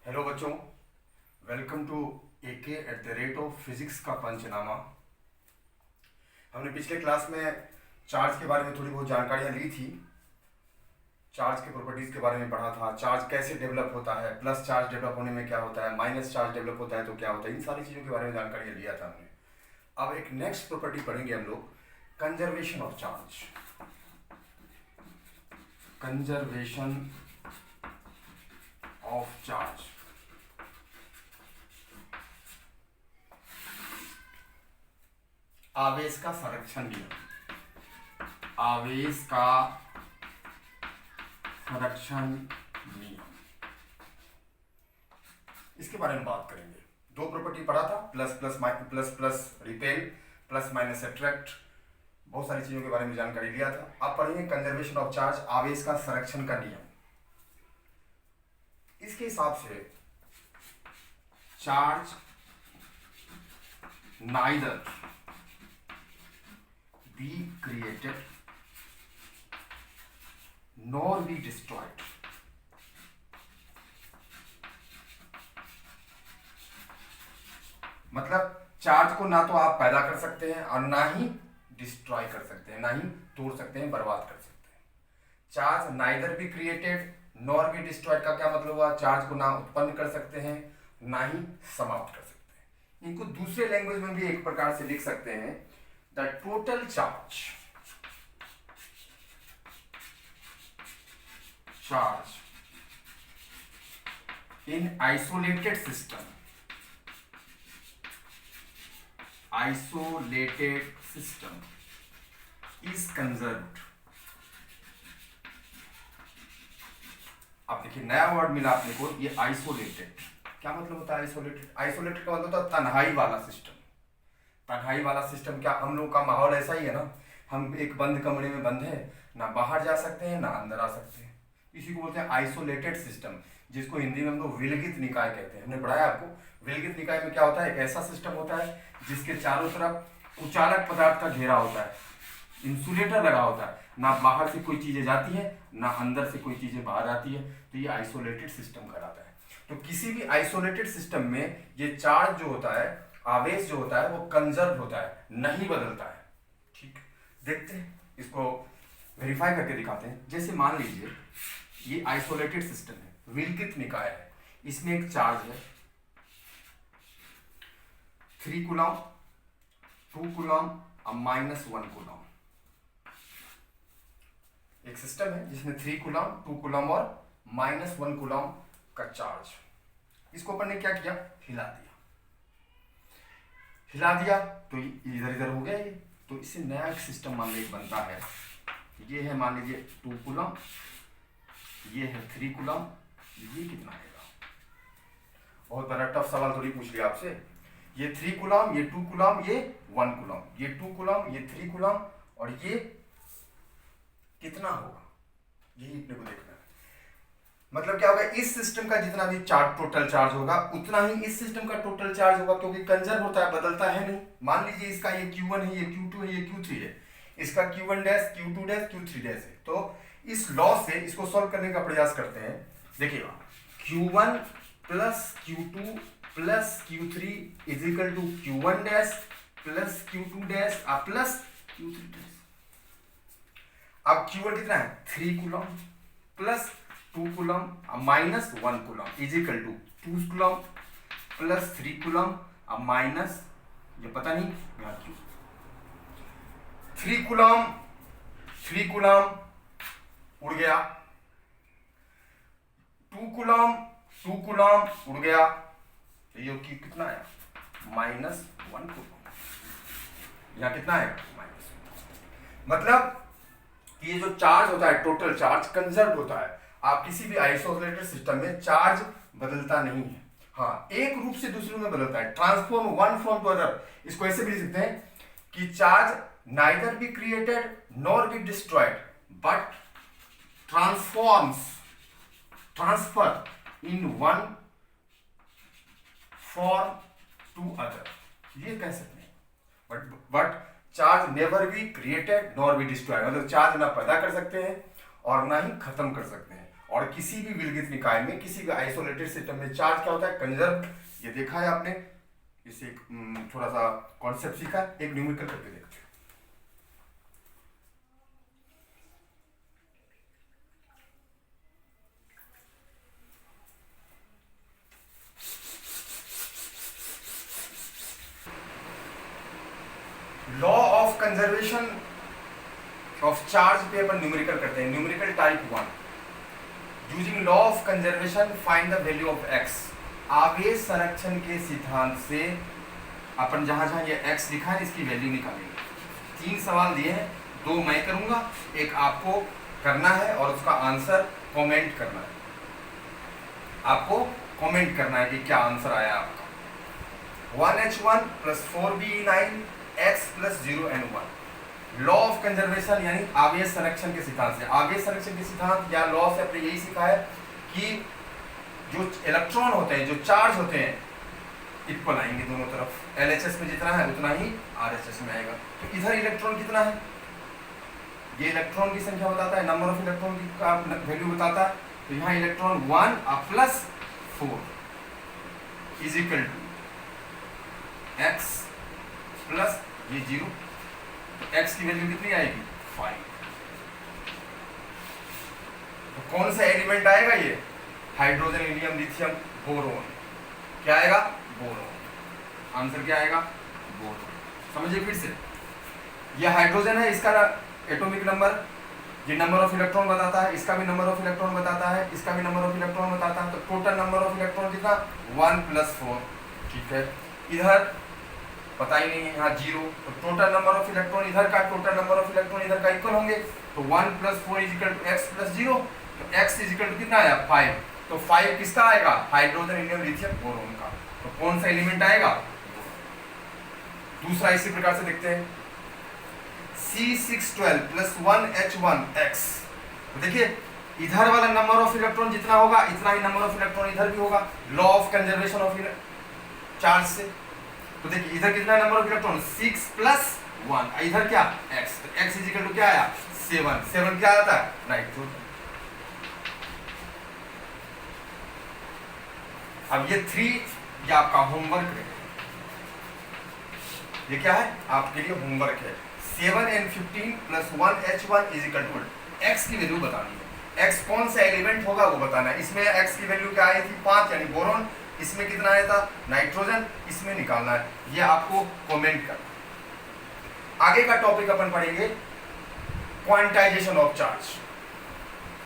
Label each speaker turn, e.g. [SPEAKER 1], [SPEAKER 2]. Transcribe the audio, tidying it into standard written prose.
[SPEAKER 1] Hello बच्चों, welcome to AK at the rate of physics का पंचनामा। हमने पिछले क्लास में चार्ज के बारे में थोड़ी बहुत जानकारियाँ ली थी। चार्ज के प्रॉपर्टीज़ के बारे में पढ़ा था, चार्ज कैसे डेवलप होता है, प्लस चार्ज डेवलप होने में क्या होता है, माइनस चार्ज डेवलप होता है तो क्या होता है, इन सारी चीज़ों के बारे में जानकारियाँ लिया था हमने। अब एक नेक्स्ट प्रॉपर्टी पढ़ेंगे हम लोग, conservation of charge. Conservation of charge. आवेश का संरक्षण नियम। आवेश का संरक्षण नियम, इसके बारे में बात करेंगे। दो प्रॉपर्टी पढ़ा था, plus plus plus plus repel, plus minus attract, बहुत सारी चीजों के बारे में जानकारी लिया था। अब पढ़ेंगे कंजर्वेशन ऑफ चार्ज, आवेश का संरक्षण का नियम। इसके हिसाब से charge neither be created nor be destroyed। मतलब चार्ज को ना तो आप पैदा कर सकते हैं और ना ही डिस्ट्रॉय कर सकते हैं, ना ही तोड़ सकते हैं, बर्बाद कर सकते हैं। Charge neither be created nor be destroyed का क्या मतलब हुआ? चार्ज को ना उत्पन्न कर सकते हैं ना ही समाप्त कर सकते हैं। इनको दूसरे लैंग्वेज में भी एक प्रकार से लिख सकते हैं, the total charge in isolated system is conserved। अब देखिए नया वर्ड मिला अपने को, ये आइसोलेटेड। क्या मतलब होता है आइसोलेटेड? आइसोलेटेड का मतलब होता है तन्हाई वाला सिस्टम। तन्हाई वाला सिस्टम क्या, हम लोग का माहौल ऐसा ही है ना, हम एक बंद कमरे में बंद है, ना बाहर जा सकते हैं ना अंदर आ सकते हैं। इसी को बोलते हैं आइसोलेटेड सिस्टम, जिसको हिंदी में हम लोग विलगित निकाय कहते हैं। हमने पढ़ाया आपको, विलगित निकाय में क्या होता है? एक ऐसा सिस्टम होता है जिसके चारों तरफ कुचालक पदार्थ का घेरा होता है, इंसुलेटर लगा होता है, ना बाहर से कोई चीजें जाती है ना अंदर से कोई चीजें बाहर आती है, तो ये आइसोलेटेड सिस्टम कहलाता है। तो किसी भी आइसोलेटेड सिस्टम में ये चार्ज जो होता है, आवेश जो होता है, वो कंजर्व होता है, नहीं बदलता है। ठीक, देखते हैं, इसको वेरीफाई करके दिखाते हैं। जैसे मान लीजिए ये आइसोलेटेड सिस्टम है, विलगित निकाय है, इसमें एक चार्ज है 3 कूलम, 2 कूलम और -1 कूलम। एक सिस्टम है जिसमें 3 कूलम, 2 कूलम और -1 कूलम का चार्ज। इसको अपन ने क्या किया? हिला दिया तो इधर इधर हो गया ये। तो इससे नया एक सिस्टम मान लीजिए बनता है। ये है मान लीजिए 2 कूलम, ये है 3 कूलम, ये कितना आएगा? बहुत बड़ा टफ सवाल थोड़ी पूछ लिया आपसे। ये 3 कूलम, ये 2 कूलम, ये 1 कूलम, ये 2 कूलम, ये 3 कूलम, और ये कितना होगा? यही अपने को देखना है। मतलब क्या होगा? इस सिस्टम का जितना भी चार्ज, टोटल चार्ज होगा, उतना ही इस सिस्टम का टोटल चार्ज होगा, क्योंकि कंजर्व होता है, बदलता है नहीं। मान लीजिए इसका ये Q1 है, ये Q2 है, ये Q3 है, इसका Q1 dash, Q2 dash, Q3 dash है। तो इस लॉ से इसको सॉल्व करने का प्रयास करते हैं। देखिएगा, Q1 plus Q2 plus Q3 is equal to Q1 dash plus Q2 dash plus Q3 dash. अब Q1 कितना है? 3 coulomb plus 2 coulomb -1 coulomb is equal to 2 coulomb plus 3 coulomb minus, ये पता नहीं यहाँ क्यों, 3 कूलम उड़ गया, 2 कूलम उड़ गया, तो ये कितना है? -1 कूलम। यहाँ कितना है? -1। मतलब ये जो चार्ज होता है, टोटल चार्ज कंजर्व होता है। आप किसी भी आइसोलेटेड सिस्टम में चार्ज बदलता नहीं है। हाँ, एक रूप से दूसरे में बदलता है, transform one from to other. इसको ऐसे भी लिख सकते हैं कि charge neither be created nor be destroyed but transfer in one form to other, ये कह सकते हैं। But charge never be created nor be destroyed, मतलब चार्ज ना पैदा कर सकते हैं और ना ही खत्म कर सकते हैं। और किसी भी विलगित निकाय में, किसी भी आइसोलेटेड सिस्टम में चार्ज क्या होता है, कंजर्व। ये देखा है आपने, इसे थोड़ा सा कॉन्सेप्ट सीखा, एक न्यूमेरिकल करके देखते हैं। Law of conservation of charge पे अपन न्यूमेरिकल करते हैं, numerical type 1। Using law of conservation find the value of x। आवेश संरक्षण के सिद्धांत से अपन जहां जहां ये x लिखा है इसकी वैल्यू निकालेंगे। 3 सवाल दिए हैं, 2 मैं करूंगा, एक आपको करना है और उसका आंसर कमेंट करना है। आपको कमेंट करना है कि क्या आंसर आया आपका। 1h1 + 4be9 x + 0n1। Law of conservation यानी आवेश संरक्षण के सिद्धांत से। आवेश संरक्षण के सिद्धांत या लॉ से आपने यही सीखा है कि जो इलेक्ट्रॉन होते हैं, जो चार्ज होते हैं, इक्वल आएंगे दोनों तरफ। LHS में जितना है उतना ही RHS में आएगा। तो इधर इलेक्ट्रॉन कितना है, ये इलेक्ट्रॉन की संख्या बताता है, नंबर ऑफ इलेक्ट्रॉन का वैल्यू बताता है। तो यहाँ इलेक्ट्रॉन 1 + 4 = x प्लस ये 0। तो x की वैल्यू कितनी आएगी, 5। तो कौन सा एलिमेंट आएगा ये, हाइड्रोजन, हीलियम, लिथियम, बोरोन। क्या आएगा, बोरोन। आंसर क्या आएगा, बोरोन। समझिए फिर से, ये हाइड्रोजन है, इसका एटॉमिक नंबर, ये नंबर ऑफ इलेक्ट्रॉन बताता है, इसका भी नंबर ऑफ इलेक्ट्रॉन बताता है, इसका भी नंबर ऑफ इलेक्ट्रॉन बताता है। तो टोटल नंबर ऑफ इलेक्ट्रॉन कितना, 1 + 4। ठीक है, इधर पता ही नहीं है, यहाँ 0। तो टोटल नंबर ऑफ इलेक्ट्रॉन इधर का, टोटल नंबर ऑफ इलेक्ट्रॉन इधर का इक्वल होंगे। तो 1 + 4 = x + 0। तो x = कितना आया, 5। तो 5 किसका आएगा, हाइड्रोजन, हीलियम, लिथियम, बोरोन का। तो कौन सा एलिमेंट आएगा, दूसरा इसी प्रकार से देखते हैं। C612 + 1h1x। तो देखिए इधर वाला नंबर ऑफ इलेक्ट्रॉन जितना होगा इतना ही नंबर ऑफ इलेक्ट्रॉन इधर भी होगा, law of conservation of charge से। तो देखिए इधर कितना नंबर ऑफ इलेक्ट्रॉन, 6 + 1, इधर क्या, x। तो x = क्या आया, 7। 7 क्या आता है, नाइट्रोजन। अब ये 3 ये आपका होमवर्क है, ये क्या है, आपके लिए होमवर्क है। 7n15 + 1h1 = x की वैल्यू बतानी है। x कौन सा एलिमेंट होगा वो बताना है। इसमें x की वैल्यू क्या आई थी, 5 यानी बोरोन। इसमें कितना आया था, नाइट्रोजन। इसमें निकालना है, ये आपको कमेंट करना है। आगे का टॉपिक अपन पढ़ेंगे क्वांटाइजेशन ऑफ चार्ज।